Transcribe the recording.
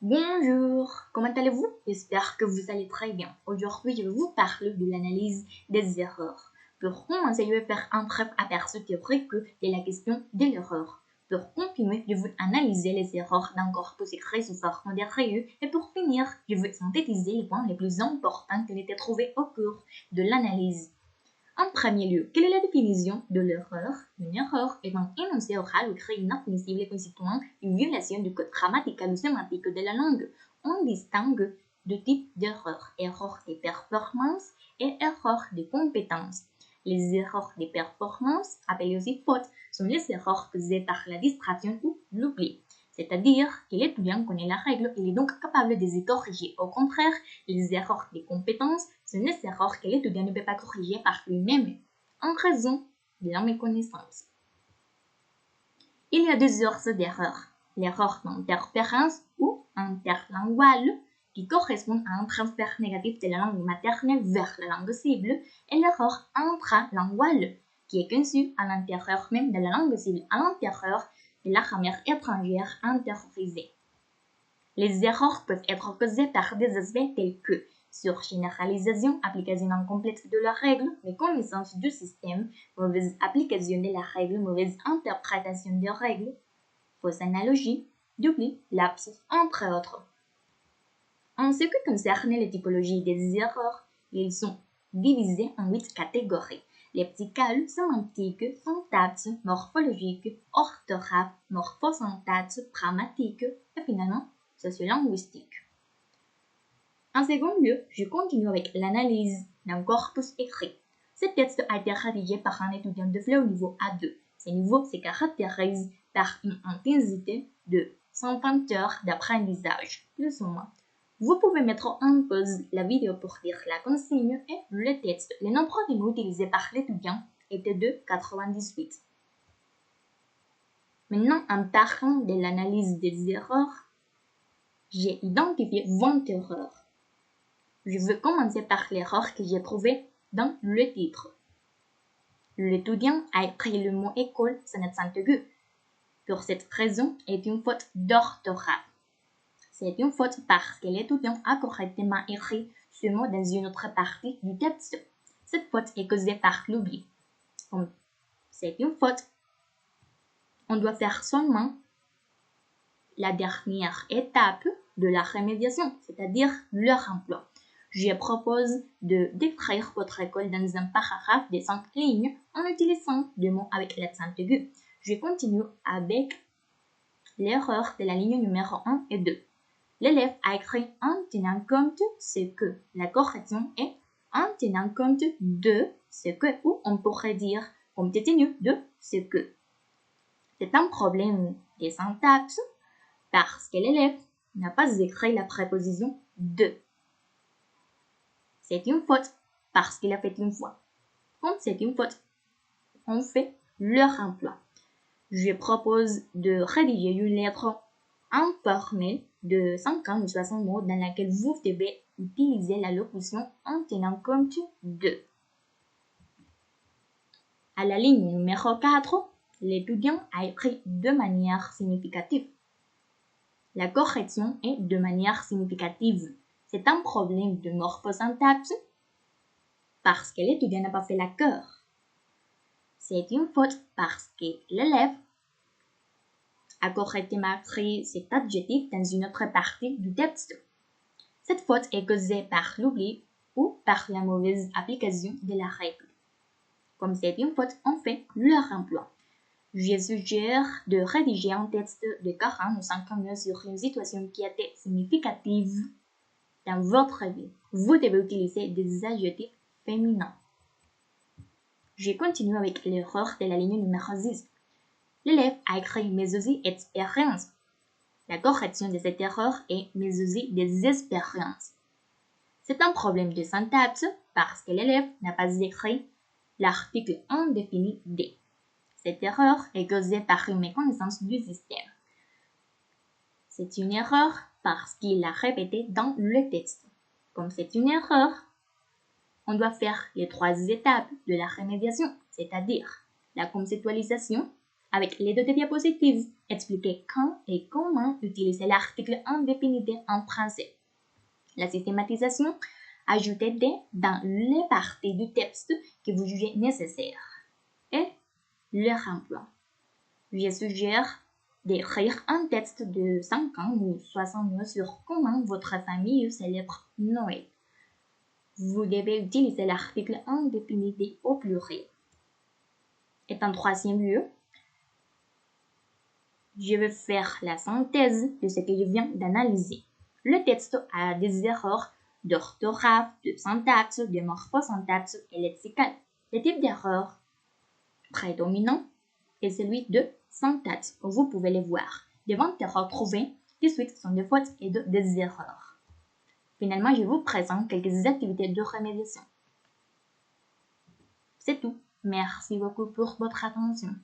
Bonjour, comment allez-vous? J'espère que vous allez très bien. Aujourd'hui, je vais vous parler de l'analyse des erreurs. Pour commencer, je vais faire un bref aperçu théorique de la question de l'erreur. Pour continuer, je vais analyser les erreurs d'un corpus écrit sous forme de revue. Et pour finir, je vais synthétiser les points les plus importants qui ont été trouvés au cours de l'analyse. En premier lieu, quelle est la définition de l'erreur? Une erreur est un énoncé oral ou écrit inadmissible constituant une violation du code grammatical ou sémantique de la langue. On distingue deux types d'erreurs, erreurs de performance et erreurs de compétence. Les erreurs de performance, appelées aussi fautes, sont les erreurs causées par la distraction ou l'oubli. C'est-à-dire que l'étudiant connaît la règle et est donc capable de les corriger. Au contraire, les erreurs de compétences sont les erreurs que l'étudiant ne peut pas corriger par lui-même en raison de la méconnaissance. Il y a deux sortes d'erreurs. L'erreur d'interférence ou interlinguale qui correspond à un transfert négatif de la langue maternelle vers la langue cible et l'erreur intralinguale qui est conçue à l'intérieur même de la langue cible, à l'intérieur de la grammaire étrangère intériorisée. Les erreurs peuvent être causées par des aspects tels que surgénéralisation, application incomplète de la règle, méconnaissance du système, mauvaise application de la règle, mauvaise interprétation des règles, fausse analogie, d'oubli, lapsus, entre autres. En ce qui concerne les typologies des erreurs, ils sont divisés en 8 catégories. Lexicales, sémantiques, syntaxe, morphologiques, orthographe, morphosyntaxe, grammatique et finalement sociolinguistique. En second lieu, je continue avec l'analyse d'un corpus écrit. Ce texte a été rédigé par un étudiant de FLE au niveau A2. Ce niveau se caractérise par une intensité de 120 heures d'apprentissage, plus ou moins. Vous pouvez mettre en pause la vidéo pour lire la consigne et le texte. Le nombre de mots utilisés par l'étudiant était de 98. Maintenant, en parlant de l'analyse des erreurs, j'ai identifié 20 erreurs. Je vais commencer par l'erreur que j'ai trouvée dans le titre. L'étudiant a écrit le mot école sans accent aigu. Pour cette raison, c'est une faute d'orthographe. C'est une faute parce que l'étudiant a correctement écrit ce mot dans une autre partie du texte. Cette faute est causée par l'oubli. Comme c'est une faute, on doit faire seulement la dernière étape de la remédiation, c'est-à-dire le remploi. Je propose de décrire votre école dans un paragraphe de 5 lignes en utilisant des mots avec l'accent aigu. Je continue avec l'erreur de la ligne numéro 1 et 2. L'élève a écrit en tenant compte ce que. La correction est en tenant compte de ce que, ou on pourrait dire compte tenu de ce que. C'est un problème de syntaxe parce que l'élève n'a pas écrit la préposition de. C'est une faute parce qu'il a fait une fois. Comme c'est une faute, on fait le remploi. Je propose de rédiger une lettre informelle de 50 ou 60 mots dans laquelle vous devez utiliser la locution en tenant compte de. À la ligne numéro 4, l'étudiant a écrit de manière significative. La correction est de manière significative. C'est un problème de morphosyntaxe parce que l'étudiant n'a pas fait l'accord. C'est une faute parce que l'élève a correctement écrit cet adjectif dans une autre partie du texte. Cette faute est causée par l'oubli ou par la mauvaise application de la règle. Comme c'est une faute, on fait le remploi. Je suggère de rédiger un texte de 40 ou 50 mots sur une situation qui était significative dans votre vie. Vous devez utiliser des adjectifs féminins. Je continue avec l'erreur de la ligne numéro 6. L'élève a écrit mais aussi expérience. La correction de cette erreur est mais aussi des expériences. C'est un problème de syntaxe parce que l'élève n'a pas écrit l'article indéfini des. Cette erreur est causée par une méconnaissance du système. C'est une erreur parce qu'il l'a répété dans le texte. Comme c'est une erreur, on doit faire les 3 étapes de la remédiation, c'est-à-dire la conceptualisation, avec l'aide de diapositives. Expliquez quand et comment utiliser l'article indéfinité en français. La systématisation, ajoutez des dans les parties du texte que vous jugez nécessaires. Et le remploi. Je suggère d'écrire un texte de 50 ou 60 mots sur comment votre famille célèbre Noël. Vous devez utiliser l'article indéfinité au pluriel. Et en troisième lieu, je vais faire la synthèse de ce que je viens d'analyser. Le texte a des erreurs d'orthographe, de syntaxe, de morphosyntaxe et lexicale. Le type d'erreur prédominant est celui de syntaxe. Vous pouvez les voir. Les 20 erreurs trouvées de suite sont des fautes et des erreurs. Finalement, je vous présente quelques activités de remédiation. C'est tout. Merci beaucoup pour votre attention.